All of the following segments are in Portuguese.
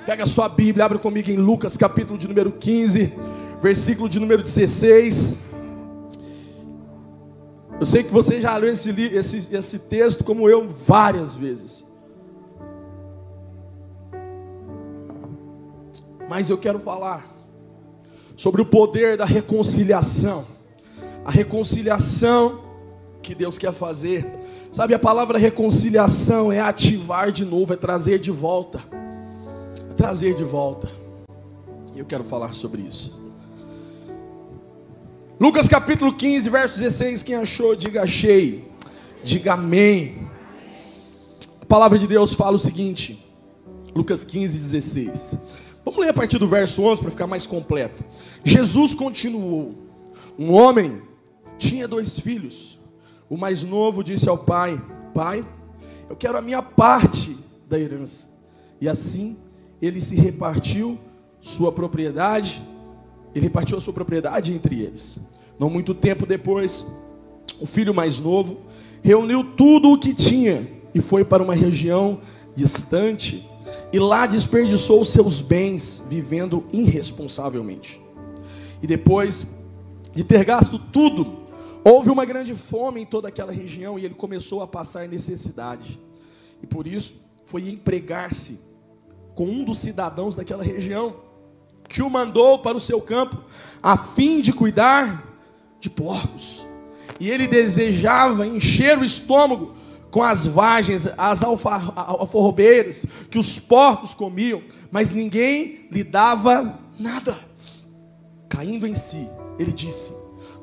Pega a sua Bíblia, abre comigo em Lucas capítulo de número 15, versículo de número 16. Eu sei que você já leu esse texto como eu várias vezes. Mas eu quero falar sobre o poder da reconciliação. A reconciliação que Deus quer fazer. Sabe, a palavra reconciliação é ativar de novo, é trazer de volta. É trazer de volta. E eu quero falar sobre isso. Lucas capítulo 15, verso 16. Quem achou, diga achei. Diga amém. A palavra de Deus fala o seguinte. Lucas 15, 16. Vamos ler a partir do verso 11 para ficar mais completo. Jesus continuou. Um homem tinha 2 filhos. O mais novo disse ao pai: Pai, eu quero a minha parte da herança. E assim ele repartiu a sua propriedade entre eles. Não muito tempo depois, o filho mais novo reuniu tudo o que tinha e foi para uma região distante. E lá desperdiçou os seus bens, vivendo irresponsavelmente. E depois de ter gasto tudo, houve uma grande fome em toda aquela região e ele começou a passar necessidade. E por isso foi empregar-se com um dos cidadãos daquela região, que o mandou para o seu campo, a fim de cuidar de porcos. E ele desejava encher o estômago com as vagens, as alfarrobeiras que os porcos comiam, mas ninguém lhe dava nada. Caindo em si, ele disse: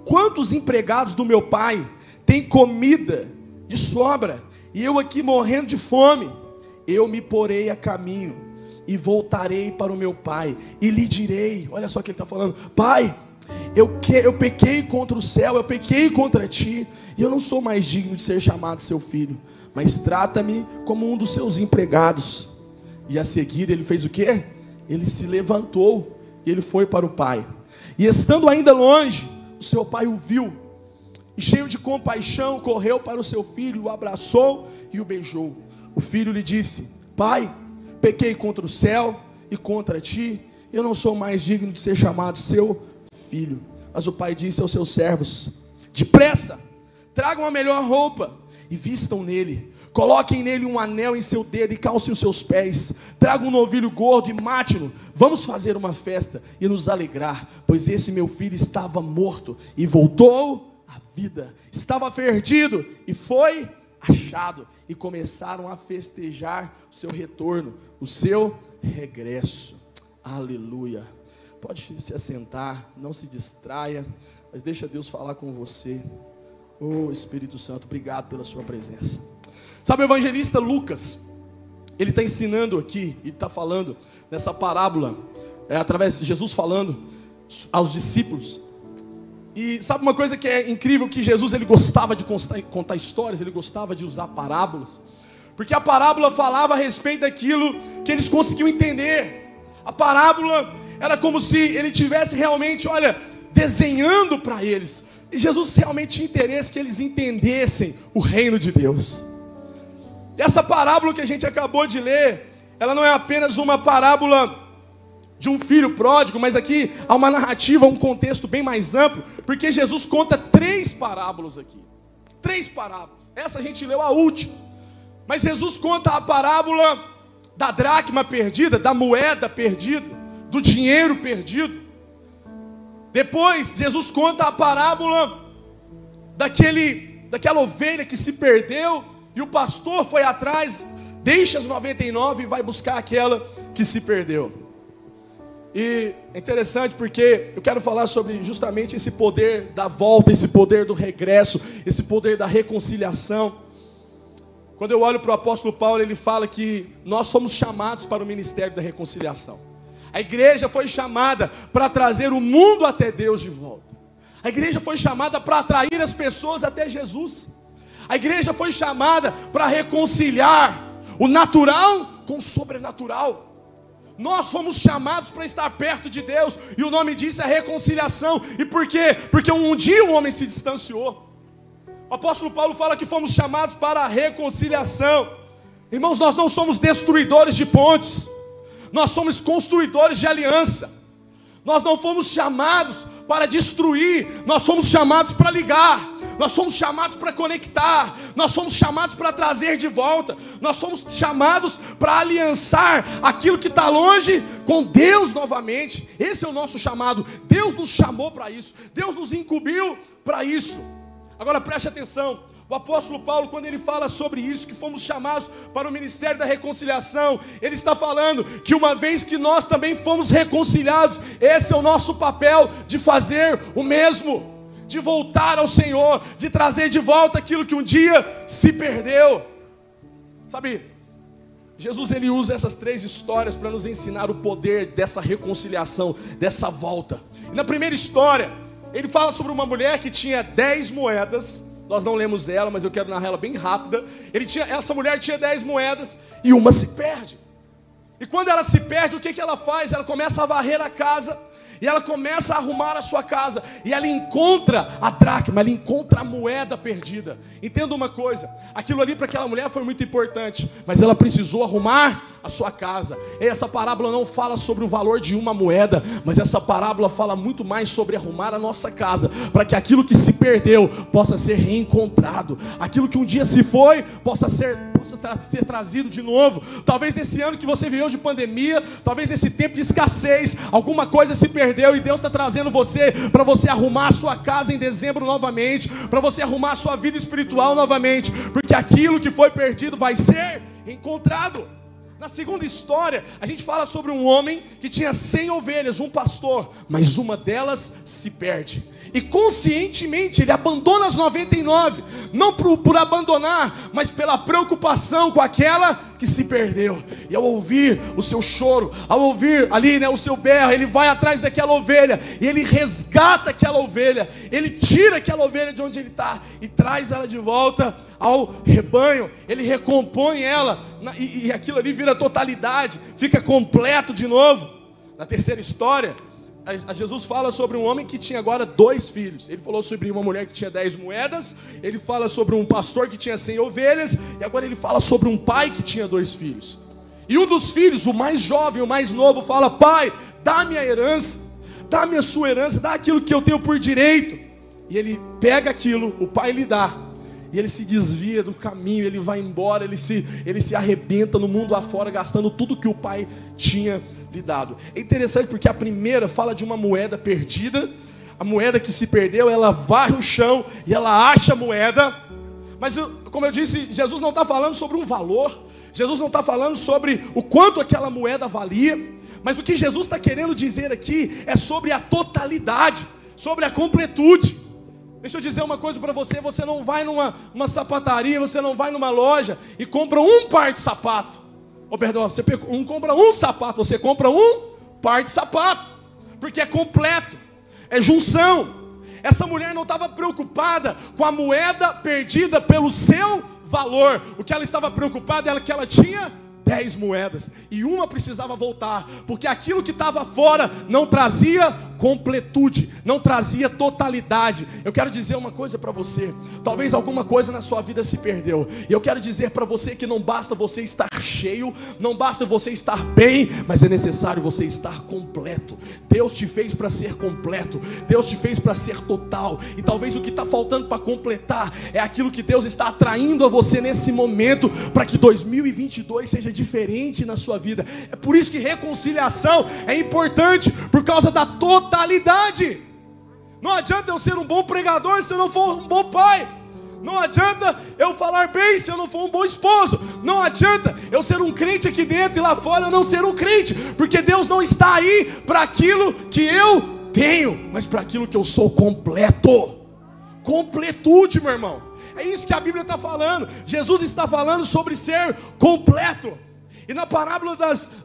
quantos empregados do meu pai têm comida de sobra, e eu aqui morrendo de fome? Eu me porei a caminho e voltarei para o meu pai e lhe direi, olha só o que ele está falando: Pai, eu pequei contra o céu, eu pequei contra ti, e eu não sou mais digno de ser chamado seu filho, mas trata-me como um dos seus empregados. E a seguir ele fez o quê? Ele se levantou e ele foi para o pai. E estando ainda longe, o seu pai o viu, e cheio de compaixão, correu para o seu filho, o abraçou e o beijou. O filho lhe disse: Pai, pequei contra o céu e contra ti, eu não sou mais digno de ser chamado seu filho. Mas o pai disse aos seus servos: depressa, tragam a melhor roupa e vistam nele, coloquem nele um anel em seu dedo e calcem os seus pés, tragam um novilho gordo e mate-no, vamos fazer uma festa e nos alegrar, pois esse meu filho estava morto e voltou à vida, estava perdido e foi achado. E começaram a festejar o seu retorno, o seu regresso. Aleluia. Pode se assentar, não se distraia, mas deixa Deus falar com você. Oh Espírito Santo, obrigado pela sua presença. Sabe, o evangelista Lucas, ele está ensinando aqui, e está falando nessa parábola, através de Jesus falando aos discípulos. E sabe uma coisa que é incrível, que Jesus ele gostava de contar histórias, ele gostava de usar parábolas, porque a parábola falava a respeito daquilo que eles conseguiam entender. A parábola era como se ele tivesse realmente, desenhando para eles. E Jesus realmente tinha interesse que eles entendessem o reino de Deus. E essa parábola que a gente acabou de ler, ela não é apenas uma parábola de um filho pródigo, mas aqui há uma narrativa, um contexto bem mais amplo, porque Jesus conta 3 parábolas aqui. 3 parábolas. Essa a gente leu a última. Mas Jesus conta a parábola da dracma perdida, da moeda perdida, do dinheiro perdido. Depois Jesus conta a parábola daquela ovelha que se perdeu, e o pastor foi atrás, deixa as 99 e vai buscar aquela que se perdeu. E é interessante porque eu quero falar sobre justamente esse poder da volta, esse poder do regresso, esse poder da reconciliação. Quando eu olho para o apóstolo Paulo, ele fala que nós somos chamados para o ministério da reconciliação. A igreja foi chamada para trazer o mundo até Deus de volta. A igreja foi chamada para atrair as pessoas até Jesus. A igreja foi chamada para reconciliar o natural com o sobrenatural. Nós fomos chamados para estar perto de Deus, e o nome disso é reconciliação. E por quê? Porque um dia o homem se distanciou. O apóstolo Paulo fala que fomos chamados para a reconciliação. Irmãos, nós não somos destruidores de pontes. Nós somos construidores de aliança. Nós não fomos chamados para destruir, nós fomos chamados para ligar, nós fomos chamados para conectar, nós fomos chamados para trazer de volta, nós fomos chamados para aliançar aquilo que está longe com Deus novamente. Esse é o nosso chamado. Deus nos chamou para isso, Deus nos incumbiu para isso. Agora preste atenção. O apóstolo Paulo, quando ele fala sobre isso, que fomos chamados para o ministério da reconciliação, ele está falando que uma vez que nós também fomos reconciliados, esse é o nosso papel de fazer o mesmo, de voltar ao Senhor, de trazer de volta aquilo que um dia se perdeu. Sabe, Jesus ele usa essas 3 histórias para nos ensinar o poder dessa reconciliação, dessa volta. E na primeira história, ele fala sobre uma mulher que tinha 10 moedas. Nós não lemos ela, mas eu quero narrar ela bem rápida. Essa mulher tinha 10 moedas e uma se perde. E quando ela se perde, o que ela faz? Ela começa a varrer a casa e ela começa a arrumar a sua casa. E ela encontra a dracma, ela encontra a moeda perdida. Entenda uma coisa, aquilo ali para aquela mulher foi muito importante, mas ela precisou arrumar a sua casa. E essa parábola não fala sobre o valor de uma moeda, mas essa parábola fala muito mais sobre arrumar a nossa casa, para que aquilo que se perdeu possa ser reencontrado, aquilo que um dia se foi possa ser trazido de novo. Talvez nesse ano que você viveu de pandemia, talvez nesse tempo de escassez, alguma coisa se perdeu e Deus está trazendo você para você arrumar a sua casa em dezembro novamente, para você arrumar a sua vida espiritual novamente, porque aquilo que foi perdido vai ser encontrado. Na segunda história, a gente fala sobre um homem que tinha 100 ovelhas, um pastor, mas uma delas se perde. E conscientemente ele abandona as 99, não por abandonar, mas pela preocupação com aquela que se perdeu. E ao ouvir o seu choro, ao ouvir ali, o seu berro, ele vai atrás daquela ovelha, e ele resgata aquela ovelha, ele tira aquela ovelha de onde ele está, e traz ela de volta ao rebanho, ele recompõe ela, e aquilo ali vira totalidade, fica completo de novo. Na terceira história, Jesus fala sobre um homem que tinha agora 2 filhos. Ele falou sobre uma mulher que tinha 10 moedas, ele fala sobre um pastor que tinha 100 ovelhas, e agora ele fala sobre um pai que tinha 2 filhos. E um dos filhos, o mais jovem, o mais novo, fala: pai, dá minha herança, dá-me a sua herança, dá aquilo que eu tenho por direito. E ele pega aquilo, o pai lhe dá, e ele se desvia do caminho, ele vai embora, ele se arrebenta no mundo afora, gastando tudo que o pai tinha lhe dado. É interessante porque a primeira fala de uma moeda perdida, a moeda que se perdeu, ela varre o chão e ela acha a moeda. Mas como eu disse, Jesus não está falando sobre um valor, Jesus não está falando sobre o quanto aquela moeda valia, mas o que Jesus está querendo dizer aqui é sobre a totalidade, sobre a completude. Deixa eu dizer uma coisa para você: você não vai numa sapataria, você não vai numa loja e compra um par de sapato. Você não compra um sapato, você compra um par de sapato, porque é completo, é junção. Essa mulher não estava preocupada com a moeda perdida pelo seu valor. O que ela estava preocupada era que ela tinha 10 moedas e uma precisava voltar, porque aquilo que estava fora não trazia completude, não trazia totalidade. Eu quero dizer uma coisa para você: talvez alguma coisa na sua vida se perdeu, e eu quero dizer para você que não basta você estar cheio, não basta você estar bem, mas é necessário você estar completo. Deus te fez para ser completo, Deus te fez para ser total, e talvez o que está faltando para completar é aquilo que Deus está atraindo a você nesse momento, para que 2022 seja diferente na sua vida. É por isso que reconciliação é importante, por causa da totalidade. Não adianta eu ser um bom pregador se eu não for um bom pai. Não adianta eu falar bem se eu não for um bom esposo. Não adianta eu ser um crente aqui dentro e lá fora eu não ser um crente, porque Deus não está aí para aquilo que eu tenho, mas para aquilo que eu sou completo. Completude, meu irmão. É isso que a Bíblia está falando. Jesus está falando sobre ser completo. E na parábola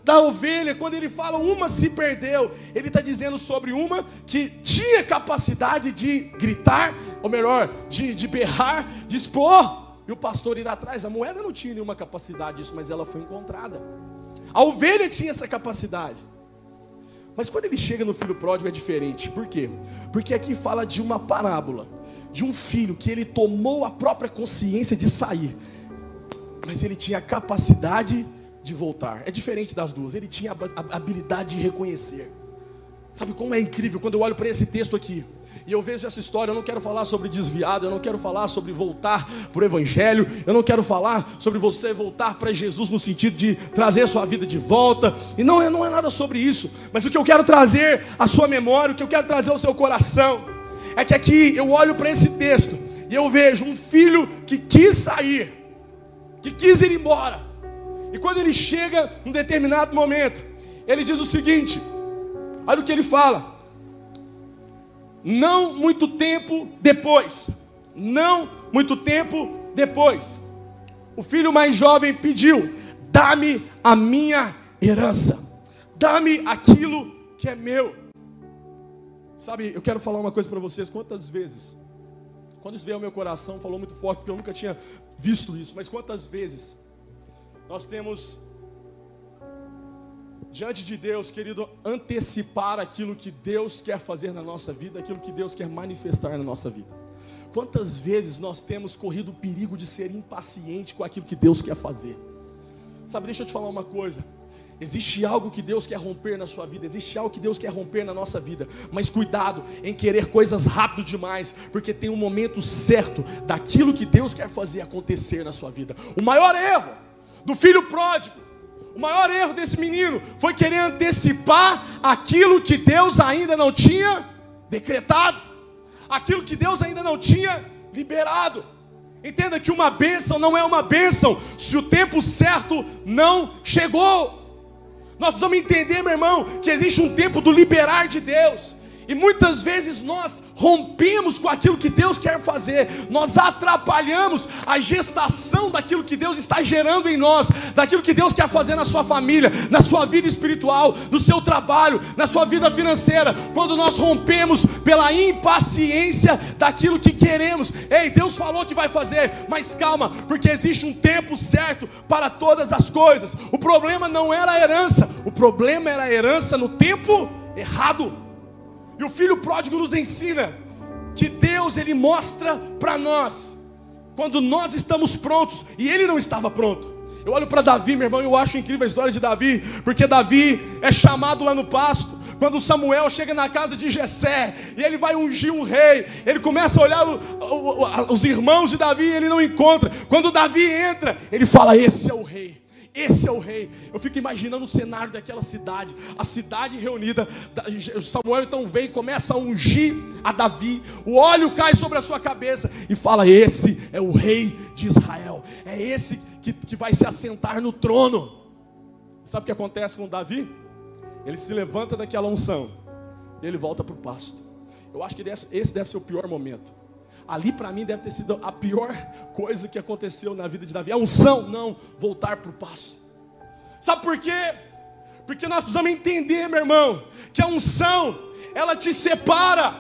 da ovelha, quando ele fala uma se perdeu, ele está dizendo sobre uma que tinha capacidade de gritar, ou melhor, de berrar, de expor, e o pastor ir atrás. A moeda não tinha nenhuma capacidade disso, mas ela foi encontrada. A ovelha tinha essa capacidade. Mas quando ele chega no filho pródigo é diferente. Por quê? Porque aqui fala de uma parábola, de um filho que ele tomou a própria consciência de sair, mas ele tinha a capacidade de voltar. É diferente das duas. Ele tinha a habilidade de reconhecer. Sabe como é incrível quando eu olho para esse texto aqui e eu vejo essa história? Eu não quero falar sobre desviado, eu não quero falar sobre voltar para o Evangelho, eu não quero falar sobre você voltar para Jesus no sentido de trazer a sua vida de volta, e não é nada sobre isso. Mas o que eu quero trazer à sua memória, o que eu quero trazer ao seu coração, é que aqui eu olho para esse texto e eu vejo um filho que quis sair, que quis ir embora, e quando ele chega num determinado momento, ele diz o seguinte: olha o que ele fala. Não muito tempo depois, o filho mais jovem pediu: dá-me a minha herança, dá-me aquilo que é meu. Sabe, eu quero falar uma coisa para vocês. Quantas vezes, quando isso veio ao meu coração, falou muito forte, porque eu nunca tinha visto isso, mas quantas vezes nós temos diante de Deus, querido, antecipar aquilo que Deus quer fazer na nossa vida, aquilo que Deus quer manifestar na nossa vida. Quantas vezes nós temos corrido o perigo de ser impaciente com aquilo que Deus quer fazer? Sabe, deixa eu te falar uma coisa. Existe algo que Deus quer romper na sua vida, existe algo que Deus quer romper na nossa vida, mas cuidado em querer coisas rápido demais, porque tem um momento certo daquilo que Deus quer fazer acontecer na sua vida. O maior erro do filho pródigo, o maior erro desse menino foi querer antecipar aquilo que Deus ainda não tinha decretado, aquilo que Deus ainda não tinha liberado. Entenda que uma bênção não é uma bênção se o tempo certo não chegou. Nós precisamos entender, meu irmão, que existe um tempo do liberar de Deus. E muitas vezes nós rompemos com aquilo que Deus quer fazer. Nós atrapalhamos a gestação daquilo que Deus está gerando em nós, daquilo que Deus quer fazer na sua família, na sua vida espiritual, no seu trabalho, na sua vida financeira. Quando nós rompemos pela impaciência daquilo que queremos. Ei, Deus falou que vai fazer, mas calma, porque existe um tempo certo para todas as coisas. O problema não era a herança, o problema era a herança no tempo errado. E o filho pródigo nos ensina que Deus, Ele mostra para nós quando nós estamos prontos, e ele não estava pronto. Eu olho para Davi, meu irmão, e eu acho incrível a história de Davi, porque Davi é chamado lá no pasto, quando Samuel chega na casa de Jessé, e ele vai ungir um rei, ele começa a olhar os irmãos de Davi, e ele não encontra. Quando Davi entra, ele fala: esse é o rei. Esse é o rei. Eu fico imaginando o cenário daquela cidade, a cidade reunida. Samuel então vem e começa a ungir a Davi. O óleo cai sobre a sua cabeça e fala: esse é o rei de Israel. É esse que vai se assentar no trono. Sabe o que acontece com Davi? Ele se levanta daquela unção e ele volta para o pasto. Eu acho que esse deve ser o pior momento. Ali para mim deve ter sido a pior coisa que aconteceu na vida de Davi. A unção, não, voltar para o passo. Sabe por quê? Porque nós precisamos entender, meu irmão, que a unção, ela te separa,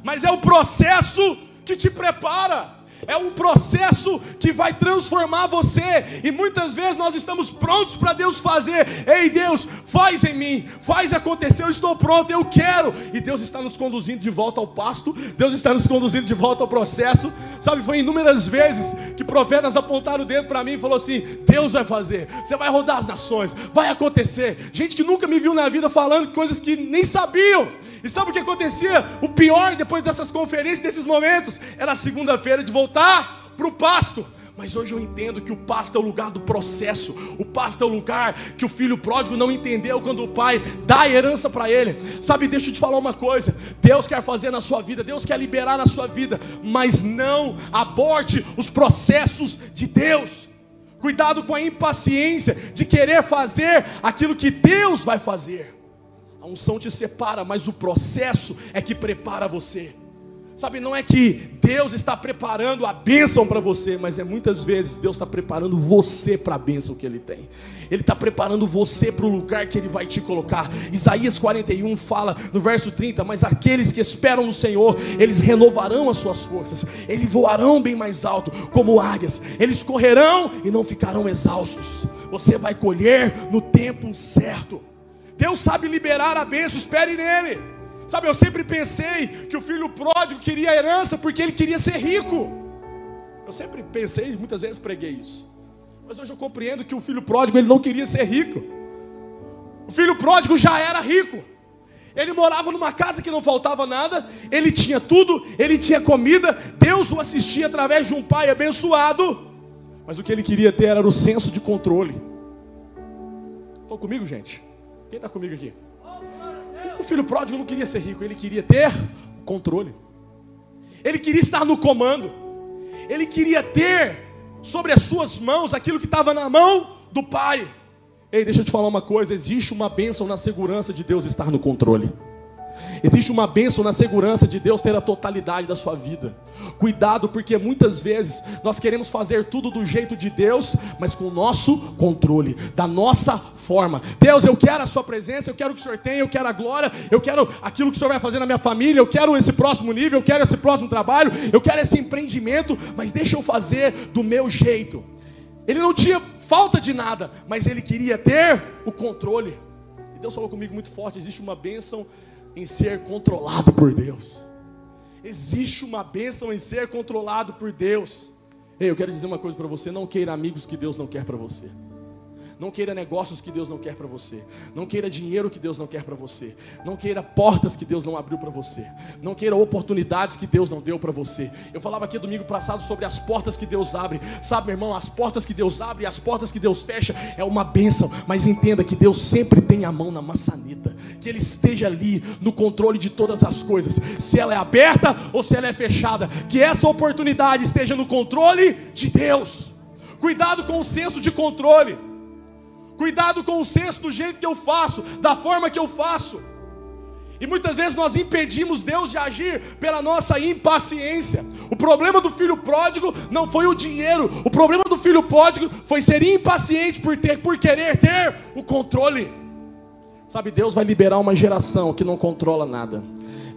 mas é o processo que te prepara. É um processo que vai transformar você. E muitas vezes nós estamos prontos para Deus fazer. Ei, Deus, faz em mim, faz acontecer, eu estou pronto, eu quero. E Deus está nos conduzindo de volta ao pasto. Deus está nos conduzindo de volta ao processo. Sabe, foi inúmeras vezes que profetas apontaram o dedo para mim e falaram assim: Deus vai fazer, você vai rodar as nações, vai acontecer. Gente que nunca me viu na vida falando coisas que nem sabiam. E sabe o que acontecia? O pior depois dessas conferências, desses momentos, era a segunda-feira de voltar para o pasto. Mas hoje eu entendo que o pasto é o lugar do processo. O pasto é o lugar que o filho pródigo não entendeu quando o pai dá a herança para ele. Sabe, deixa eu te falar uma coisa. Deus quer fazer na sua vida, Deus quer liberar na sua vida, mas não aborte os processos de Deus. Cuidado com a impaciência de querer fazer aquilo que Deus vai fazer. A unção te separa, mas o processo é que prepara você. Sabe, não é que Deus está preparando a bênção para você, mas é muitas vezes Deus está preparando você para a bênção que Ele tem. Ele está preparando você para o lugar que Ele vai te colocar. Isaías 41 fala no verso 30: mas aqueles que esperam no Senhor, eles renovarão as suas forças, eles voarão bem mais alto como águias, eles correrão e não ficarão exaustos. Você vai colher no tempo certo. Deus sabe liberar a bênção, espere nele. Sabe, eu sempre pensei que o filho pródigo queria a herança porque ele queria ser rico. Eu sempre pensei, muitas vezes preguei isso. Mas hoje eu compreendo que o filho pródigo, ele não queria ser rico. O filho pródigo já era rico. Ele morava numa casa que não faltava nada, ele tinha tudo, ele tinha comida, Deus o assistia através de um pai abençoado, mas o que ele queria ter era o senso de controle. Estão comigo, gente? Quem está comigo aqui? O filho pródigo não queria ser rico, ele queria ter controle. Ele queria estar no comando. Ele queria ter sobre as suas mãos aquilo que estava na mão do pai. Ei, deixa eu te falar uma coisa, existe uma bênção na segurança de Deus estar no controle. Existe uma bênção na segurança de Deus ter a totalidade da sua vida. Cuidado, porque muitas vezes nós queremos fazer tudo do jeito de Deus, mas com o nosso controle, da nossa forma. Deus, eu quero a sua presença, eu quero o que o Senhor tem, eu quero a glória, eu quero aquilo que o Senhor vai fazer na minha família, eu quero esse próximo nível, eu quero esse próximo trabalho, eu quero esse empreendimento, mas deixa eu fazer do meu jeito. Ele não tinha falta de nada, mas ele queria ter o controle. E Deus falou comigo muito forte, existe uma bênção em ser controlado por Deus. Existe uma bênção em ser controlado por Deus. Ei, eu quero dizer uma coisa para você, não queira amigos que Deus não quer para você. Não queira negócios que Deus não quer para você. Não queira dinheiro que Deus não quer para você. Não queira portas que Deus não abriu para você. Não queira oportunidades que Deus não deu para você. Eu falava aqui domingo passado sobre as portas que Deus abre. Sabe, meu irmão, as portas que Deus abre e as portas que Deus fecha é uma bênção. Mas entenda que Deus sempre tem a mão na maçaneta. Que Ele esteja ali no controle de todas as coisas. Se ela é aberta ou se ela é fechada. Que essa oportunidade esteja no controle de Deus. Cuidado com o senso de controle. Cuidado com o senso do jeito que eu faço, da forma que eu faço. E muitas vezes nós impedimos Deus de agir pela nossa impaciência. O problema do filho pródigo não foi o dinheiro. O problema do filho pródigo foi ser impaciente por querer ter o controle. Sabe, Deus vai liberar uma geração que não controla nada.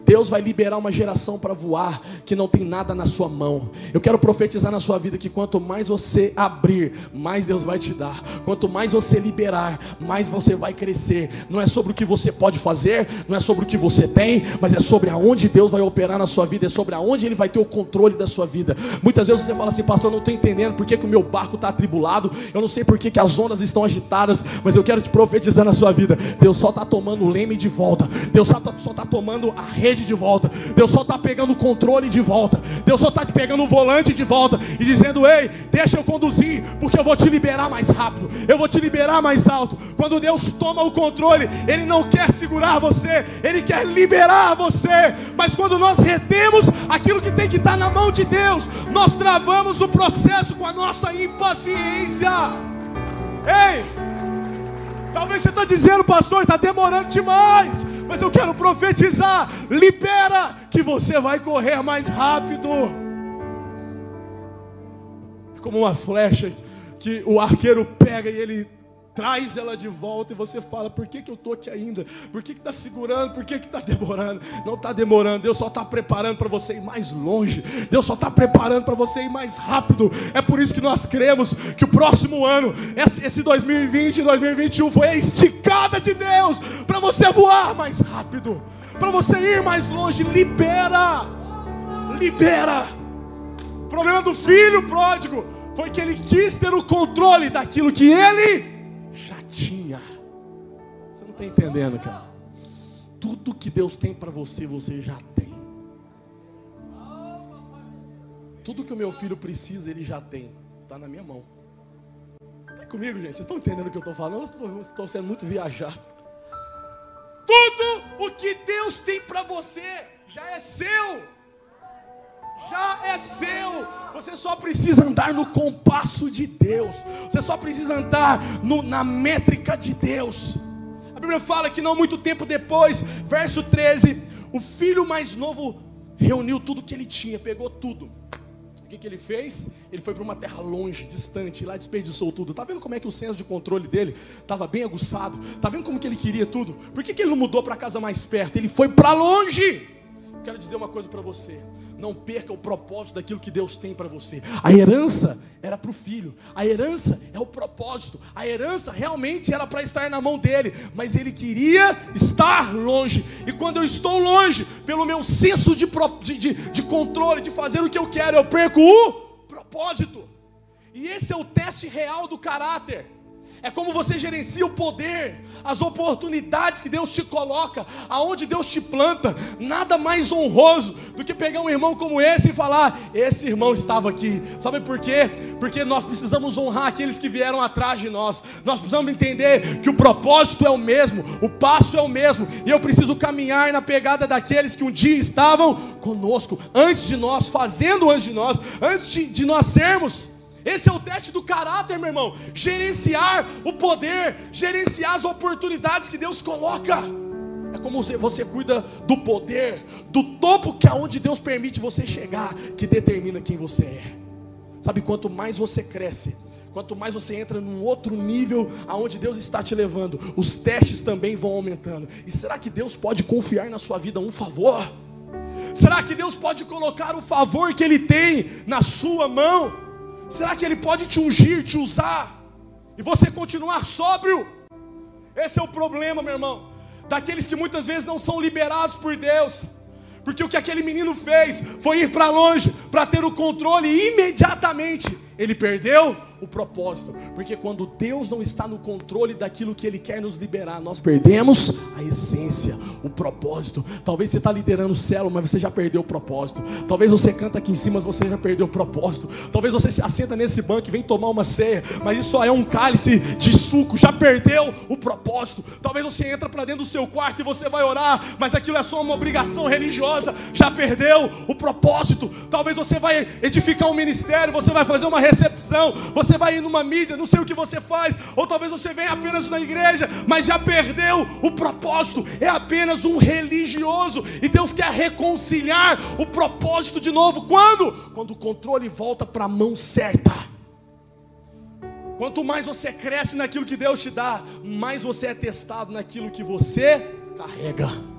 Deus vai liberar uma geração para voar, que não tem nada na sua mão. Eu quero profetizar na sua vida que quanto mais você abrir, mais Deus vai te dar. Quanto mais você liberar, mais você vai crescer. Não é sobre o que você pode fazer, não é sobre o que você tem, mas é sobre aonde Deus vai operar na sua vida, é sobre aonde Ele vai ter o controle da sua vida. Muitas vezes você fala assim, pastor, eu não estou entendendo por que o meu barco está atribulado, eu não sei por que as ondas estão agitadas, mas eu quero te profetizar na sua vida. Deus só está tomando o leme de volta. Deus só está tomando a rede de volta. Deus só está pegando o controle de volta. Deus só está te pegando o volante de volta e dizendo, ei, deixa eu conduzir, porque eu vou te liberar mais rápido, eu vou te liberar mais alto. Quando Deus toma o controle, Ele não quer segurar você, Ele quer liberar você. Mas quando nós retemos aquilo que tem que estar na mão de Deus, nós travamos o processo com a nossa impaciência. Ei, talvez você está dizendo, pastor, está demorando demais, mas eu quero profetizar, libera, que você vai correr mais rápido. É como uma flecha que o arqueiro pega e ele traz ela de volta, e você fala, por que eu estou aqui ainda? Por que está segurando? Por que está demorando? Não está demorando, Deus só está preparando para você ir mais longe. Deus só está preparando para você ir mais rápido. É por isso que nós cremos que o próximo ano, esse 2020 e 2021 foi a esticada de Deus para você voar mais rápido, para você ir mais longe. Libera. O problema do filho pródigo foi que ele quis ter o controle daquilo que ele já tinha. Você não está entendendo, cara? Tudo que Deus tem para você, você já tem. Tudo que o meu filho precisa, ele já tem. Está na minha mão. Está comigo, gente? Vocês estão entendendo o que eu estou falando? Eu estou sendo muito viajado. Tudo o que Deus tem para você já é seu. Já é seu. Você só precisa andar no compasso de Deus. Você só precisa andar na métrica de Deus. A Bíblia fala que não muito tempo depois, verso 13, o filho mais novo reuniu tudo que ele tinha, pegou tudo. O que ele fez? Ele foi para uma terra longe, distante, e lá desperdiçou tudo. Está vendo como é que o senso de controle dele estava bem aguçado? Está vendo como que ele queria tudo? Por que ele não mudou para a casa mais perto? Ele foi para longe. Quero dizer uma coisa para você. Não perca o propósito daquilo que Deus tem para você. A herança era para o filho. A herança é o propósito. A herança realmente era para estar na mão dele. Mas ele queria estar longe. E quando eu estou longe, pelo meu senso de controle, de fazer o que eu quero, eu perco o propósito. E esse é o teste real do caráter. É como você gerencia o poder, as oportunidades que Deus te coloca, aonde Deus te planta. Nada mais honroso do que pegar um irmão como esse e falar: esse irmão estava aqui. Sabe por quê? Porque nós precisamos honrar aqueles que vieram atrás de nós. Nós precisamos entender que o propósito é o mesmo, o passo é o mesmo, e eu preciso caminhar na pegada daqueles que um dia estavam conosco, antes de nós, fazendo antes de nós, antes de nós sermos. Esse é o teste do caráter, meu irmão. Gerenciar o poder, gerenciar as oportunidades que Deus coloca. É como você cuida do poder, do topo que é onde Deus permite você chegar, que determina quem você é. Sabe, quanto mais você cresce, quanto mais você entra num outro nível aonde Deus está te levando, os testes também vão aumentando. E será que Deus pode confiar na sua vida um favor? Será que Deus pode colocar o favor que Ele tem na sua mão? Será que Ele pode te ungir, te usar, e você continuar sóbrio? Esse é o problema, meu irmão, daqueles que muitas vezes não são liberados por Deus. Porque o que aquele menino fez foi ir para longe, para ter o controle, e imediatamente ele perdeu o propósito. Porque quando Deus não está no controle daquilo que Ele quer nos liberar, nós perdemos a essência, o propósito. Talvez você está liderando o célula, mas você já perdeu o propósito. Talvez você canta aqui em cima, mas você já perdeu o propósito. Talvez você se assenta nesse banco e vem tomar uma ceia, mas isso só é um cálice de suco, já perdeu o propósito. Talvez você entra para dentro do seu quarto e você vai orar, mas aquilo é só uma obrigação religiosa, já perdeu o propósito. Talvez você vai edificar um ministério, você vai fazer uma recepção, você vai ir numa mídia, não sei o que você faz, ou talvez você venha apenas na igreja, mas já perdeu o propósito, é apenas um religioso, e Deus quer reconciliar o propósito de novo. Quando? Quando o controle volta para a mão certa. Quanto mais você cresce naquilo que Deus te dá, mais você é testado naquilo que você carrega.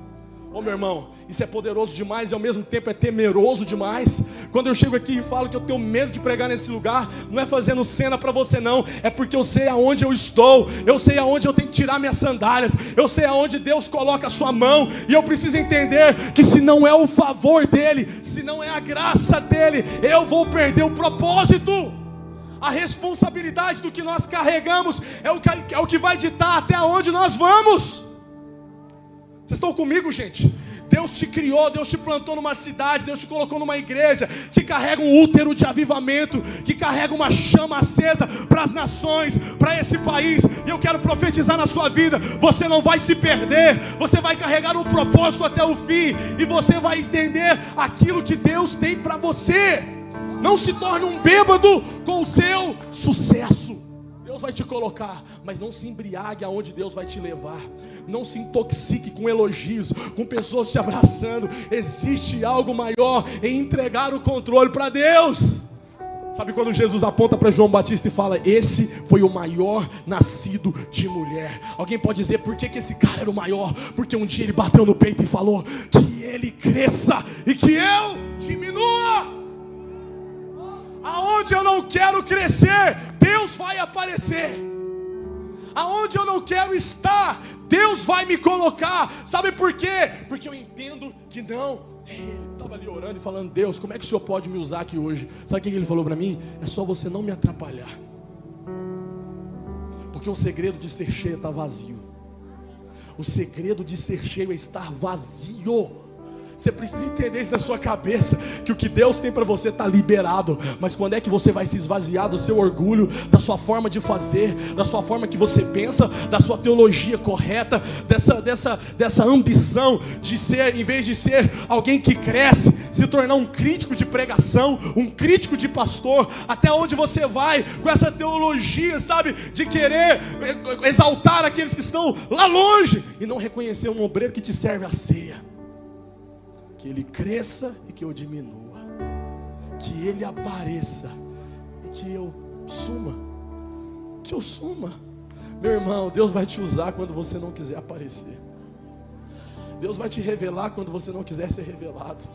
Ô meu irmão, isso é poderoso demais e ao mesmo tempo é temeroso demais. Quando eu chego aqui e falo que eu tenho medo de pregar nesse lugar, não é fazendo cena para você não, é porque eu sei aonde eu estou, eu sei aonde eu tenho que tirar minhas sandálias, eu sei aonde Deus coloca a sua mão, e eu preciso entender que se não é o favor dEle, se não é a graça dEle, eu vou perder o propósito. A responsabilidade do que nós carregamos é o que vai ditar até onde nós vamos. Vocês estão comigo, gente? Deus te criou, Deus te plantou numa cidade, Deus te colocou numa igreja que carrega um útero de avivamento, que carrega uma chama acesa para as nações, para esse país. E eu quero profetizar na sua vida: você não vai se perder, você vai carregar um propósito até o fim, e você vai entender aquilo que Deus tem para você. Não se torne um bêbado com o seu sucesso. Deus vai te colocar, mas não se embriague aonde Deus vai te levar. Não se intoxique com elogios, com pessoas te abraçando. Existe algo maior em entregar o controle para Deus. Sabe quando Jesus aponta para João Batista e fala: esse foi o maior nascido de mulher? Alguém pode dizer: por que esse cara era o maior? Porque um dia ele bateu no peito e falou: que ele cresça e que eu diminua. Aonde eu não quero crescer, Deus vai aparecer. Aonde eu não quero estar, Deus vai me colocar. Sabe por quê? Porque eu entendo que não é Ele. Estava ali orando e falando: Deus, como é que o Senhor pode me usar aqui hoje? Sabe o que Ele falou para mim? É só você não me atrapalhar. Porque o segredo de ser cheio está vazio. O segredo de ser cheio é estar vazio. Você precisa entender isso na sua cabeça, que o que Deus tem para você está liberado. Mas quando é que você vai se esvaziar do seu orgulho, da sua forma de fazer, da sua forma que você pensa, da sua teologia correta, dessa ambição de ser, em vez de ser alguém que cresce, se tornar um crítico de pregação, um crítico de pastor? Até onde você vai com essa teologia, sabe, de querer exaltar aqueles que estão lá longe e não reconhecer um obreiro que te serve a ceia? Que ele cresça e que eu diminua, que ele apareça e que eu suma, Meu irmão, Deus vai te usar quando você não quiser aparecer. Deus vai te revelar quando você não quiser ser revelado.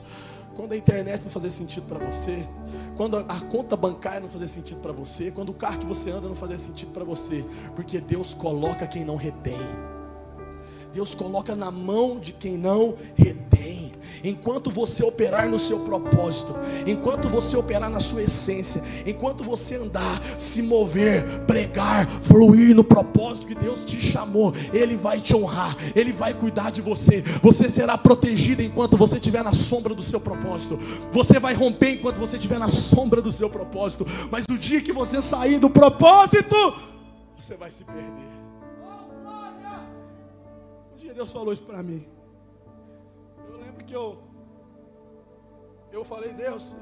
Quando a internet não fazer sentido para você, quando a conta bancária não fazer sentido para você, quando o carro que você anda não fazer sentido para você, porque Deus coloca quem não retém. Deus coloca na mão de quem não retém. Enquanto você operar no seu propósito, enquanto você operar na sua essência, enquanto você andar, se mover, pregar, fluir no propósito que Deus te chamou, Ele vai te honrar, Ele vai cuidar de você. Você será protegido enquanto você estiver na sombra do seu propósito. Você vai romper enquanto você estiver na sombra do seu propósito. Mas no dia que você sair do propósito, você vai se perder. Um dia Deus falou isso para mim. Eu lembro que eu falei: Deus,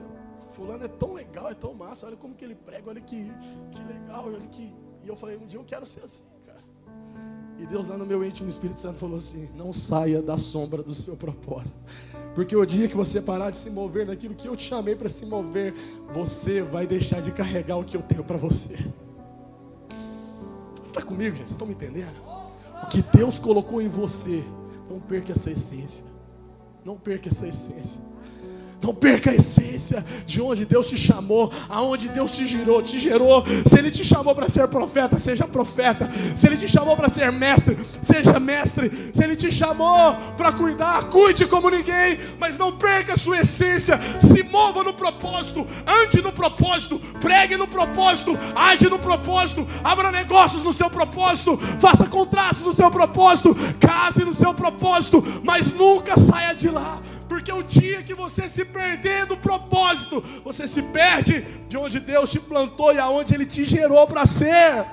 fulano é tão legal, é tão massa, olha como que ele prega, olha que legal, olha que... E eu falei: um dia eu quero ser assim, cara. E Deus lá no meu íntimo, o Espírito Santo falou assim: não saia da sombra do seu propósito, porque o dia que você parar de se mover naquilo que eu te chamei para se mover, você vai deixar de carregar o que eu tenho para você. Você está comigo, gente? Vocês estão me entendendo? O que Deus colocou em você, não perca essa essência. Não perca essa essência. Não perca a essência de onde Deus te chamou, aonde Deus te gerou. Se Ele te chamou para ser profeta, seja profeta. Se Ele te chamou para ser mestre, seja mestre. Se Ele te chamou para cuidar, cuide como ninguém. Mas não perca a sua essência. Se mova no propósito, ande no propósito, pregue no propósito, age no propósito, abra negócios no seu propósito, faça contratos no seu propósito, case no seu propósito, mas nunca saia de lá. Porque o dia que você se perder do propósito, você se perde de onde Deus te plantou e aonde Ele te gerou para ser.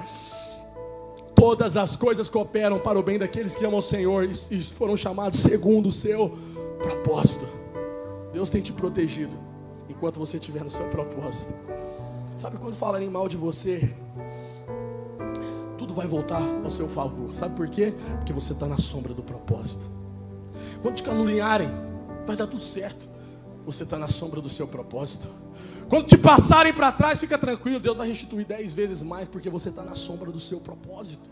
Todas as coisas cooperam para o bem daqueles que amam o Senhor e foram chamados segundo o seu propósito. Deus tem te protegido enquanto você estiver no seu propósito. Sabe quando falarem mal de você, tudo vai voltar ao seu favor. Sabe por quê? Porque você está na sombra do propósito. Quando te caluniarem, vai dar tudo certo. Você está na sombra do seu propósito. Quando te passarem para trás, fica tranquilo, Deus vai restituir 10 vezes mais, porque você está na sombra do seu propósito.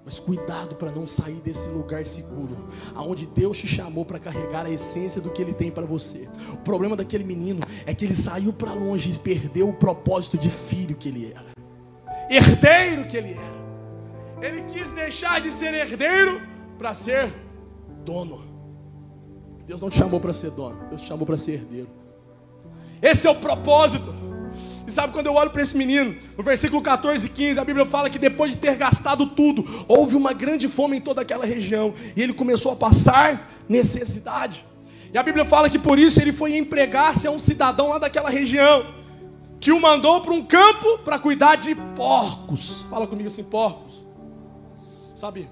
Mas cuidado para não sair desse lugar seguro, aonde Deus te chamou para carregar a essência do que Ele tem para você. O problema daquele menino é que ele saiu para longe e perdeu o propósito de filho que ele era, herdeiro que ele era. Ele quis deixar de ser herdeiro para ser dono. Deus não te chamou para ser dono, Deus te chamou para ser herdeiro. Esse é o propósito. E sabe, quando eu olho para esse menino, no versículo 14 e 15, a Bíblia fala que depois de ter gastado tudo, houve uma grande fome em toda aquela região, e ele começou a passar necessidade. E a Bíblia fala que por isso ele foi empregar-se a um cidadão lá daquela região, que o mandou para um campo para cuidar de porcos. Fala comigo assim: porcos. Sabe,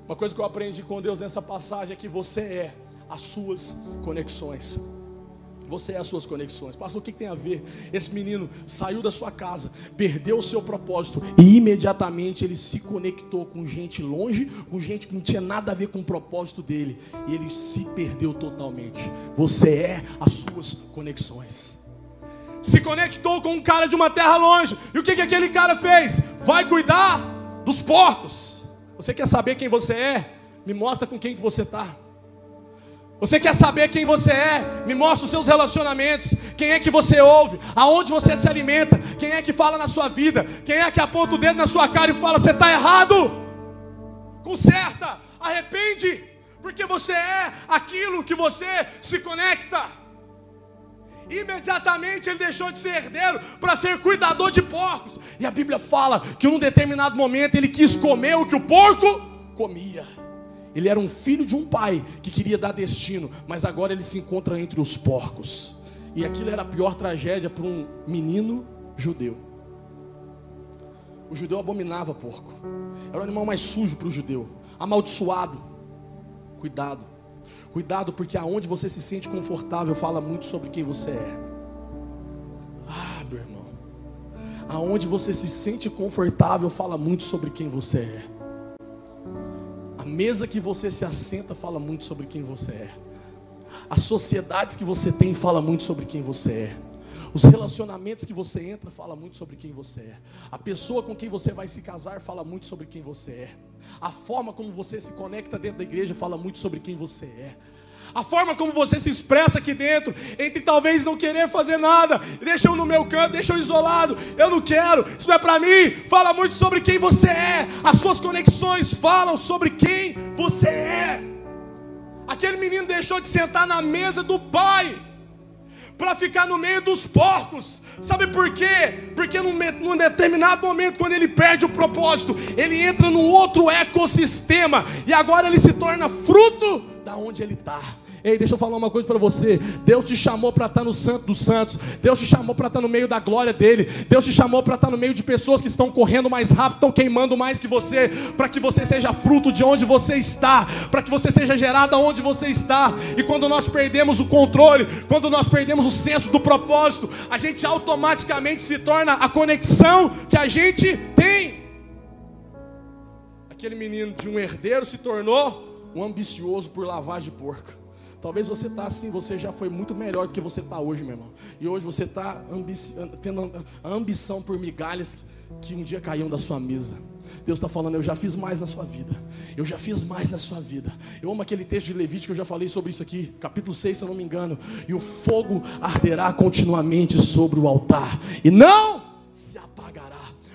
uma coisa que eu aprendi com Deus nessa passagem é que você é as suas conexões. Você é as suas conexões. Pastor, o que tem a ver? Esse menino saiu da sua casa, perdeu o seu propósito e imediatamente ele se conectou com gente longe, com gente que não tinha nada a ver com o propósito dele, e ele se perdeu totalmente. Você é as suas conexões. Se conectou com um cara de uma terra longe, e o que aquele cara fez? Vai cuidar dos porcos. Você quer saber quem você é? Me mostra com quem que você está. Você quer saber quem você é? Me mostra os seus relacionamentos. Quem é que você ouve? Aonde você se alimenta? Quem é que fala na sua vida? Quem é que aponta o dedo na sua cara e fala: você está errado? Conserta, arrepende, porque você é aquilo que você se conecta. Imediatamente ele deixou de ser herdeiro para ser cuidador de porcos. E a Bíblia fala que num determinado momento ele quis comer o que o porco comia. Ele era um filho de um pai que queria dar destino, mas agora ele se encontra entre os porcos. E aquilo era a pior tragédia para um menino judeu. O judeu abominava porco. Era o animal mais sujo para o judeu, amaldiçoado. Cuidado, cuidado, porque aonde você se sente confortável fala muito sobre quem você é. Ah, meu irmão, aonde você se sente confortável fala muito sobre quem você é. A mesa que você se assenta fala muito sobre quem você é. As sociedades que você tem fala muito sobre quem você é. Os relacionamentos que você entra fala muito sobre quem você é. A pessoa com quem você vai se casar fala muito sobre quem você é. A forma como você se conecta dentro da igreja fala muito sobre quem você é. A forma como você se expressa aqui dentro, entre talvez não querer fazer nada, deixa eu no meu canto, deixa eu isolado, eu não quero, isso não é para mim, fala muito sobre quem você é. As suas conexões falam sobre quem você é. Aquele menino deixou de sentar na mesa do pai para ficar no meio dos porcos. Sabe por quê? Porque num determinado momento, quando ele perde o propósito, ele entra num outro ecossistema, e agora ele se torna fruto da onde ele está. Ei, deixa eu falar uma coisa para você. Deus te chamou para estar no Santo dos Santos. Deus te chamou para estar no meio da glória dele. Deus te chamou para estar no meio de pessoas que estão correndo mais rápido, estão queimando mais que você, para que você seja fruto de onde você está, para que você seja gerado onde você está. E quando nós perdemos o controle, quando nós perdemos o senso do propósito, a gente automaticamente se torna a conexão que a gente tem. Aquele menino de um herdeiro se tornou um ambicioso por lavagem de porco. Talvez você está assim, você já foi muito melhor do que você está hoje, meu irmão. E hoje você está tendo a ambição por migalhas que um dia caíam da sua mesa. Deus está falando, eu já fiz mais na sua vida. Eu já fiz mais na sua vida. Eu amo aquele texto de Levítico, eu já falei sobre isso aqui, capítulo 6, se eu não me engano. E o fogo arderá continuamente sobre o altar, e não se apagará.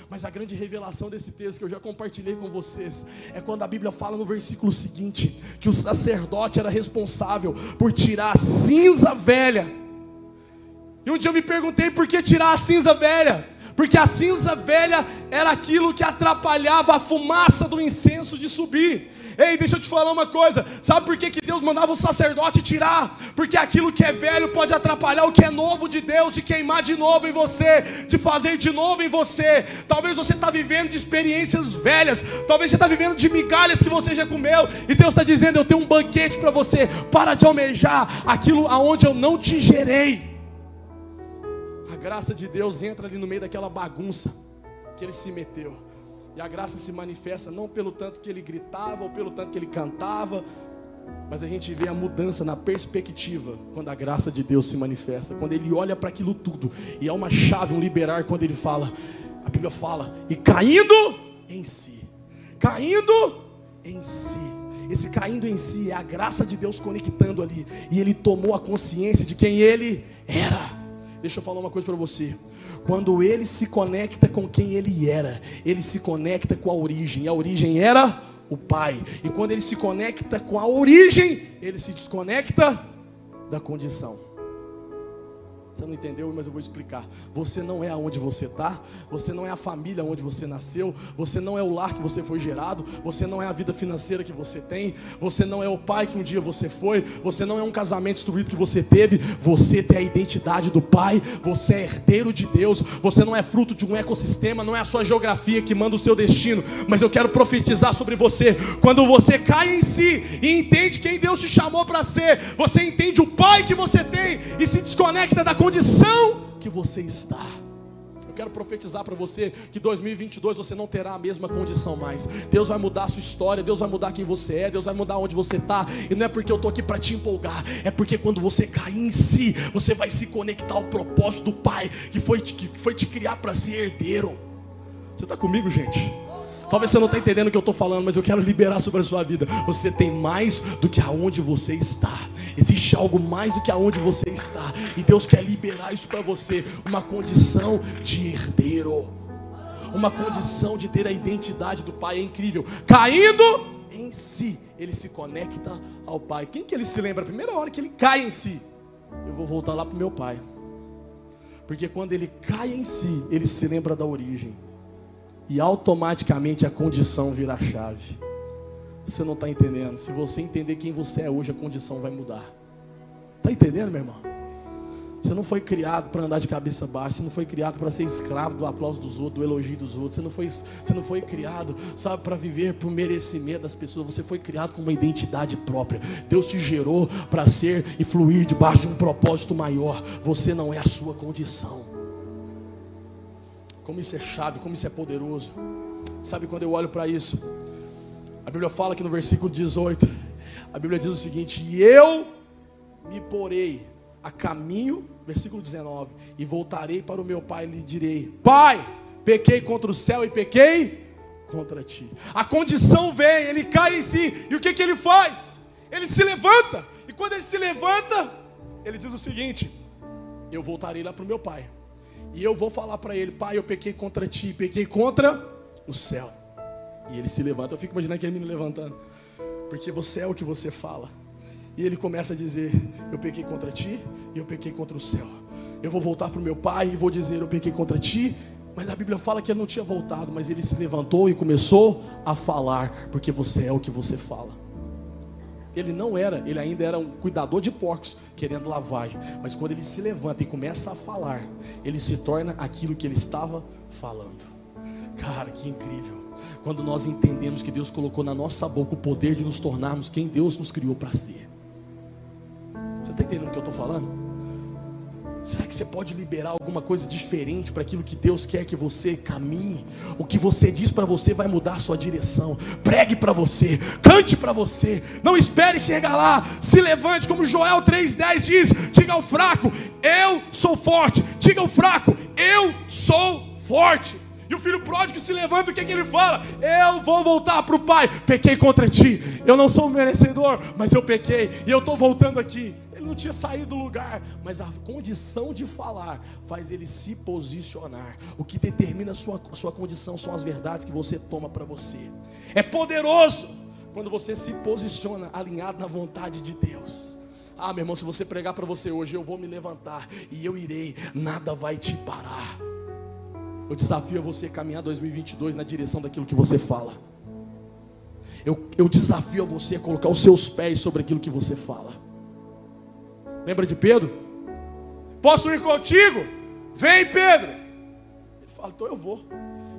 Mas a grande revelação desse texto que eu já compartilhei com vocês é quando a Bíblia fala no versículo seguinte, que o sacerdote era responsável por tirar a cinza velha. E um dia eu me perguntei por que tirar a cinza velha? Porque a cinza velha era aquilo que atrapalhava a fumaça do incenso de subir. Ei, deixa eu te falar uma coisa. Sabe por que Deus mandava o sacerdote tirar? Porque aquilo que é velho pode atrapalhar o que é novo de Deus, de queimar de novo em você, de fazer de novo em você. Talvez você está vivendo de experiências velhas, talvez você está vivendo de migalhas que você já comeu, e Deus está dizendo, eu tenho um banquete para você. Para de almejar aquilo aonde eu não te gerei. A graça de Deus entra ali no meio daquela bagunça que ele se meteu. E a graça se manifesta não pelo tanto que ele gritava ou pelo tanto que ele cantava, mas a gente vê a mudança na perspectiva quando a graça de Deus se manifesta, quando ele olha para aquilo tudo. E é uma chave, um liberar, quando ele fala, a Bíblia fala, e caindo em si. Caindo em si. Esse caindo em si é a graça de Deus conectando ali. E ele tomou a consciência de quem ele era. Deixa eu falar uma coisa para você. Quando ele se conecta com quem ele era, ele se conecta com a origem. E a origem era o Pai. E quando ele se conecta com a origem, ele se desconecta da condição. Você não entendeu, mas eu vou explicar. Você não é aonde você está. Você não é a família onde você nasceu. Você não é o lar que você foi gerado. Você não é a vida financeira que você tem. Você não é o pai que um dia você foi. Você não é um casamento instruído que você teve. Você tem a identidade do Pai. Você é herdeiro de Deus. Você não é fruto de um ecossistema. Não é a sua geografia que manda o seu destino. Mas eu quero profetizar sobre você. Quando você cai em si e entende quem Deus te chamou para ser, você entende o Pai que você tem e se desconecta da condição que você está. Eu quero profetizar para você que 2022 você não terá a mesma condição mais. Deus vai mudar a sua história, Deus vai mudar quem você é, Deus vai mudar onde você está. E não é porque eu estou aqui para te empolgar, é porque quando você cair em si, você vai se conectar ao propósito do Pai que foi te criar para ser herdeiro. Você está comigo, gente? Talvez você não está entendendo o que eu estou falando, mas eu quero liberar sobre a sua vida. Você tem mais do que aonde você está. Existe algo mais do que aonde você está. E Deus quer liberar isso para você. Uma condição de herdeiro. Uma condição de ter a identidade do Pai. É incrível. Caindo em si, ele se conecta ao Pai. Quem que ele se lembra? A primeira hora que ele cai em si, eu vou voltar lá para o meu Pai. Porque quando ele cai em si, ele se lembra da origem. E automaticamente a condição vira a chave. Você não está entendendo. Se você entender quem você é hoje, a condição vai mudar. Está entendendo, meu irmão? Você não foi criado para andar de cabeça baixa. Você não foi criado para ser escravo do aplauso dos outros, do elogio dos outros. Você não foi criado, sabe, para viver por merecimento das pessoas. Você foi criado com uma identidade própria. Deus te gerou para ser e fluir debaixo de um propósito maior. Você não é a sua condição. Como isso é chave, como isso é poderoso. Sabe, quando eu olho para isso, a Bíblia fala que no versículo 18, a Bíblia diz o seguinte: e eu me porei a caminho, versículo 19, e voltarei para o meu pai e lhe direi: Pai, pequei contra o céu e pequei contra ti. A condição vem, ele cai em si, e o que ele faz? Ele se levanta, E quando ele se levanta, ele diz o seguinte: eu voltarei lá para o meu pai, e eu vou falar para ele: pai, eu pequei contra ti, pequei contra o céu. E ele se levanta. Eu fico imaginando aquele menino levantando, porque você é o que você fala. E ele começa a dizer: eu pequei contra ti e eu pequei contra o céu. Eu vou voltar para o meu pai e vou dizer: eu pequei contra ti. Mas a Bíblia fala que ele não tinha voltado, mas ele se levantou e começou a falar, porque você é o que você fala. Ele ainda era um cuidador de porcos, querendo lavagem. Mas quando ele se levanta e começa a falar, ele se torna aquilo que ele estava falando. Cara, que incrível. Quando nós entendemos que Deus colocou na nossa boca o poder de nos tornarmos quem Deus nos criou para ser. Você está entendendo o que eu estou falando? Será que você pode liberar alguma coisa diferente para aquilo que Deus quer que você caminhe? O que você diz para você vai mudar a sua direção. Pregue para você, cante para você. Não espere chegar lá. Se levante, como Joel 3,10 diz: diga ao fraco, eu sou forte. Diga ao fraco, eu sou forte. E o filho pródigo se levanta, o que ele fala? Eu vou voltar para o pai. Pequei contra ti, eu não sou merecedor, mas eu pequei e eu estou voltando aqui. Ele não tinha saído do lugar, mas a condição de falar faz ele se posicionar. O que determina a sua condição são as verdades que você toma para você. É poderoso quando você se posiciona alinhado na vontade de Deus. Ah, meu irmão, se você pregar para você hoje: eu vou me levantar e eu irei, nada vai te parar. Eu desafio a você caminhar 2022 na direção daquilo que você fala. Eu desafio a você a colocar os seus pés sobre aquilo que você fala. Lembra de Pedro? Posso ir contigo? Vem, Pedro. Ele fala: então eu vou.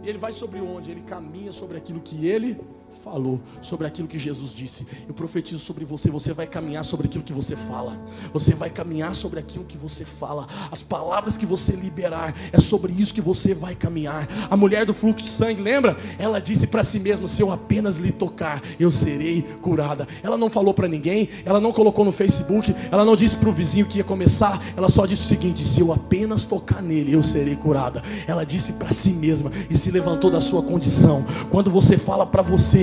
E ele vai sobre onde? Ele caminha sobre aquilo que ele falou, sobre aquilo que Jesus disse. Eu profetizo sobre você: você vai caminhar sobre aquilo que você fala. Você vai caminhar sobre aquilo que você fala. As palavras que você liberar, é sobre isso que você vai caminhar. A mulher do fluxo de sangue, lembra? Ela disse para si mesma: se eu apenas lhe tocar, eu serei curada. Ela não falou para ninguém, ela não colocou no Facebook, ela não disse para o vizinho que ia começar. Ela só disse o seguinte: se eu apenas tocar nele, eu serei curada. Ela disse para si mesma e se levantou da sua condição. Quando você fala para você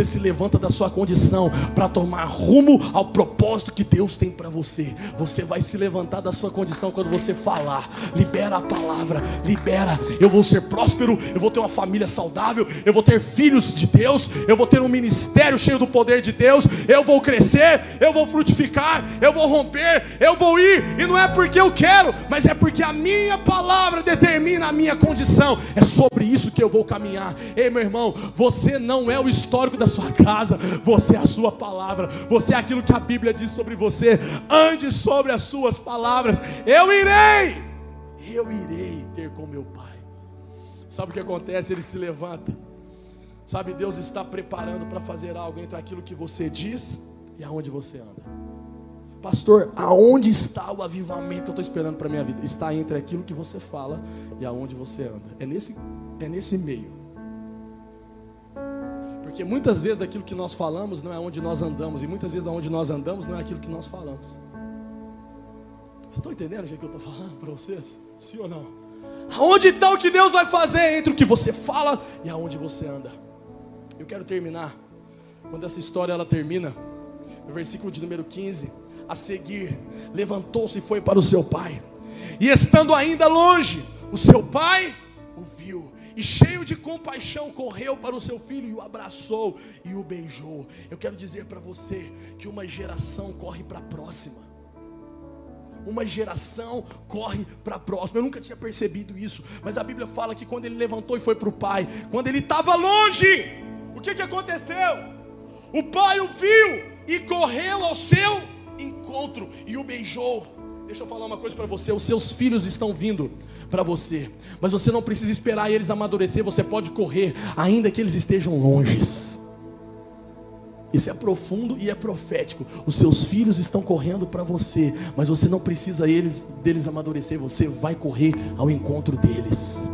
se levanta da sua condição para tomar rumo ao propósito que Deus tem para você. Você vai se levantar da sua condição quando você falar. Libera a palavra, libera. Eu vou ser próspero, eu vou ter uma família saudável, eu vou ter filhos de Deus, eu vou ter um ministério cheio do poder de Deus, eu vou crescer, eu vou frutificar, eu vou romper, eu vou ir. E não é porque eu quero, mas é porque a minha palavra determina a minha condição. É sobre isso que eu vou caminhar. Ei, meu irmão, você não é o histórico da sua casa, você é a sua palavra, você é aquilo que a Bíblia diz sobre você. Ande sobre as suas palavras. Eu irei ter com meu pai. Sabe o que acontece? Ele se levanta. Sabe, Deus está preparando para fazer algo entre aquilo que você diz e aonde você anda. Pastor, aonde está o avivamento que eu estou esperando para a minha vida? Está entre aquilo que você fala e aonde você anda. É nesse meio. Porque muitas vezes daquilo que nós falamos não é onde nós andamos, e muitas vezes aonde nós andamos não é aquilo que nós falamos. Vocês estão entendendo o que eu estou falando para vocês? Sim ou não? Aonde está o que Deus vai fazer entre o que você fala e aonde você anda? Eu quero terminar, quando essa história ela termina, no versículo de número 15, a seguir, levantou-se e foi para o seu pai, e estando ainda longe, o seu pai o viu, e cheio de compaixão correu para o seu filho e o abraçou e o beijou. Eu quero dizer para você que uma geração corre para a próxima. Uma geração corre para a próxima. Eu nunca tinha percebido isso, mas a Bíblia fala que quando ele levantou e foi para o pai, quando ele estava longe, o que aconteceu? O pai o viu e correu ao seu encontro e o beijou. Deixa eu falar uma coisa para você: os seus filhos estão vindo para você, mas você não precisa esperar eles amadurecer. Você pode correr, ainda que eles estejam longes. Isso é profundo e é profético. Os seus filhos estão correndo para você, mas você não precisa deles amadurecer. Você vai correr ao encontro deles.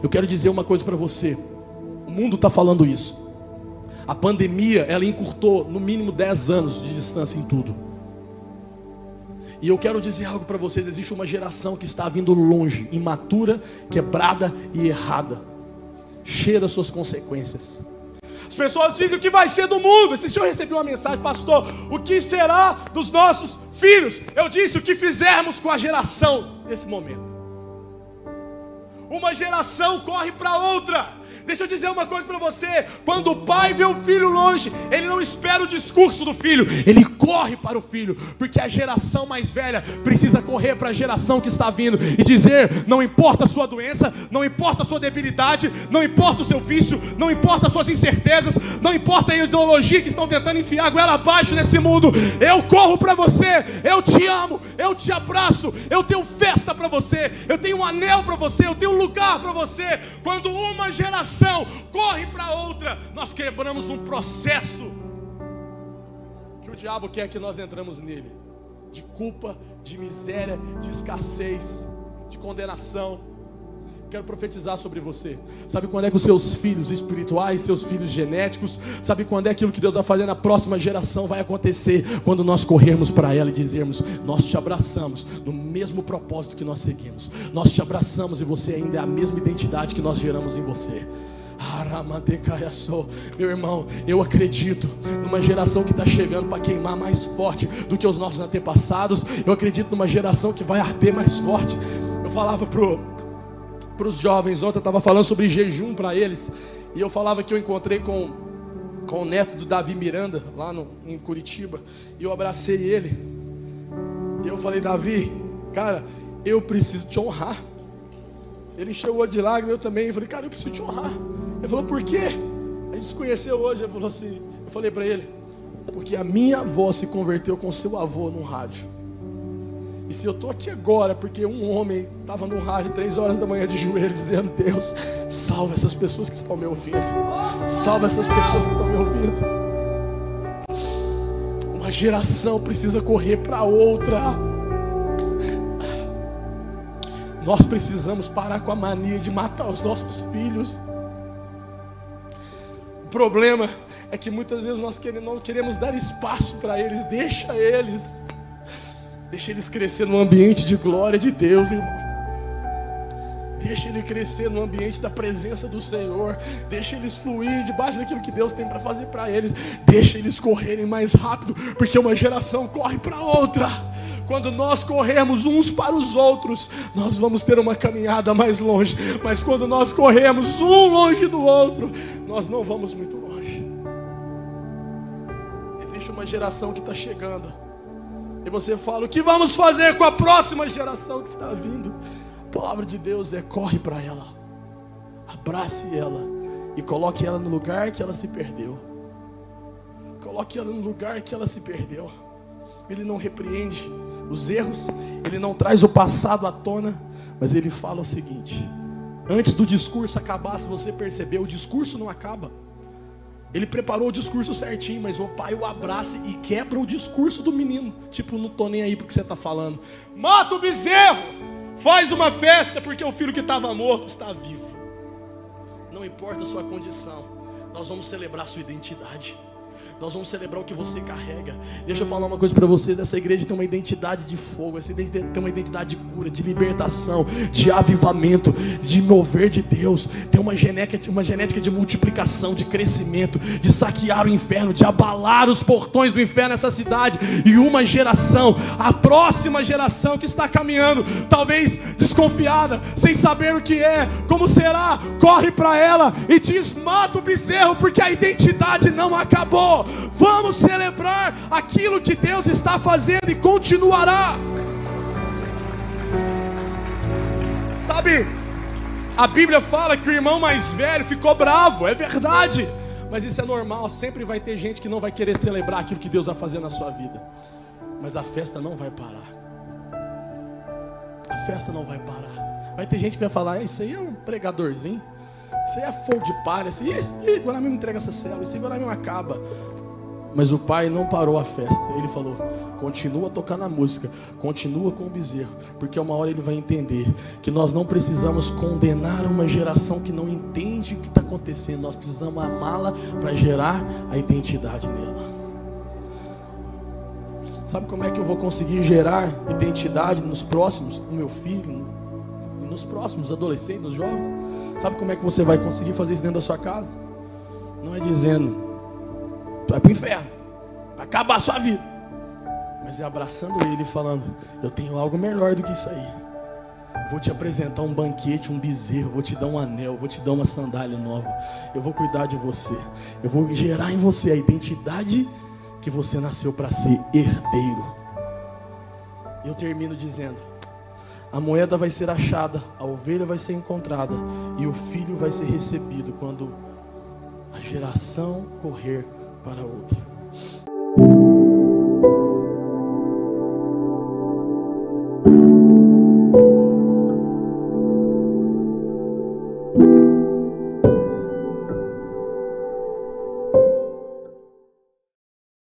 Eu quero dizer uma coisa para você: o mundo está falando isso. A pandemia, ela encurtou no mínimo 10 anos de distância em tudo. E eu quero dizer algo para vocês: existe uma geração que está vindo longe, imatura, quebrada e errada, cheia das suas consequências. As pessoas dizem o que vai ser do mundo. Esse dia eu recebi uma mensagem: pastor, o que será dos nossos filhos? Eu disse: o que fizermos com a geração desse momento. Uma geração corre para outra. Deixa eu dizer uma coisa para você: quando o pai vê o filho longe, ele não espera o discurso do filho, ele corre para o filho, porque a geração mais velha precisa correr para a geração que está vindo e dizer: não importa a sua doença, não importa a sua debilidade, não importa o seu vício, não importa as suas incertezas, não importa a ideologia que estão tentando enfiar a goela abaixo nesse mundo, eu corro para você, eu te amo, eu te abraço, eu tenho festa para você, eu tenho um anel para você, eu tenho um lugar para você. Quando uma geração corre para outra, nós quebramos um processo que o diabo quer que nós entramos nele, de culpa, de miséria, de escassez, de condenação. Quero profetizar sobre você. Sabe quando é que os seus filhos espirituais, seus filhos genéticos, sabe quando é aquilo que Deus vai fazer na próxima geração vai acontecer? Quando nós corrermos para ela e dizermos: nós te abraçamos no mesmo propósito que nós seguimos, nós te abraçamos e você ainda é a mesma identidade que nós geramos em você. Meu irmão, eu acredito numa geração que está chegando para queimar mais forte do que os nossos antepassados. Eu acredito numa geração que vai arder mais forte. Eu falava para os jovens ontem, eu estava falando sobre jejum para eles, e eu falava que eu encontrei com o neto do Davi Miranda lá em Curitiba, e eu abracei ele e eu falei: Davi, cara, eu preciso te honrar. Ele chegou de lágrimas, eu também. Eu falei: cara, eu preciso te honrar. Ele falou: por quê? A gente se conheceu hoje. Ele falou assim, eu falei para ele: porque a minha avó se converteu com seu avô num rádio. E se eu estou aqui agora, porque um homem estava no rádio 3 horas da manhã de joelho dizendo: Deus, salva essas pessoas que estão me ouvindo, salva essas pessoas que estão me ouvindo. Uma geração precisa correr para outra. Nós precisamos parar com a mania de matar os nossos filhos. O problema é que muitas vezes nós não queremos dar espaço para eles. Deixa eles crescer no ambiente de glória de Deus, irmão. Deixa ele crescer no ambiente da presença do Senhor. Deixa eles fluir debaixo daquilo que Deus tem para fazer para eles. Deixa eles correrem mais rápido, porque uma geração corre para outra. Quando nós corremos uns para os outros, nós vamos ter uma caminhada mais longe. Mas quando nós corremos um longe do outro, nós não vamos muito longe. Existe uma geração que está chegando, e você fala: o que vamos fazer com a próxima geração que está vindo? A palavra de Deus é: corre para ela, abrace ela e coloque ela no lugar que ela se perdeu. Coloque ela no lugar que ela se perdeu. Ele não repreende os erros, ele não traz o passado à tona, mas ele fala o seguinte: antes do discurso acabar, se você perceber, o discurso não acaba. Ele preparou o discurso certinho, mas o pai o abraça e quebra o discurso do menino. Tipo, não estou nem aí para o que você está falando. Mata o bezerro, faz uma festa, porque o filho que estava morto está vivo. Não importa a sua condição, nós vamos celebrar a sua identidade. Nós vamos celebrar o que você carrega. Deixa eu falar uma coisa para vocês: essa igreja tem uma identidade de fogo, essa igreja tem uma identidade de cura, de libertação, de avivamento, de mover de Deus. Tem uma genética de multiplicação, de crescimento, de saquear o inferno, de abalar os portões do inferno nessa cidade. E uma geração, a próxima geração que está caminhando, talvez desconfiada, sem saber o que é, como será, corre para ela e diz: mata o bezerro, porque a identidade não acabou. Vamos celebrar aquilo que Deus está fazendo e continuará. Sabe, a Bíblia fala que o irmão mais velho ficou bravo. É verdade, mas isso é normal. Sempre vai ter gente que não vai querer celebrar aquilo que Deus vai fazer na sua vida. Mas a festa não vai parar. A festa não vai parar. Vai ter gente que vai falar: isso aí é um pregadorzinho, isso aí é fogo de palha, isso aí agora mesmo entrega essa célula, isso aí agora mesmo acaba. Mas o pai não parou a festa. Ele falou: continua a tocar na música, continua com o bezerro, porque uma hora ele vai entender que nós não precisamos condenar uma geração que não entende o que está acontecendo. Nós precisamos amá-la para gerar a identidade nela. Sabe como é que eu vou conseguir gerar identidade nos próximos, no meu filho, nos próximos adolescentes, nos jovens? Sabe como é que você vai conseguir fazer isso dentro da sua casa? Não é dizendo, tu vai para o inferno, vai acabar a sua vida. Mas é abraçando ele e falando, eu tenho algo melhor do que isso aí. Vou te apresentar um banquete, um bezerro, vou te dar um anel, vou te dar uma sandália nova. Eu vou cuidar de você. Eu vou gerar em você a identidade que você nasceu para ser herdeiro. Eu termino dizendo, a moeda vai ser achada, a ovelha vai ser encontrada e o filho vai ser recebido quando a geração correr para outra.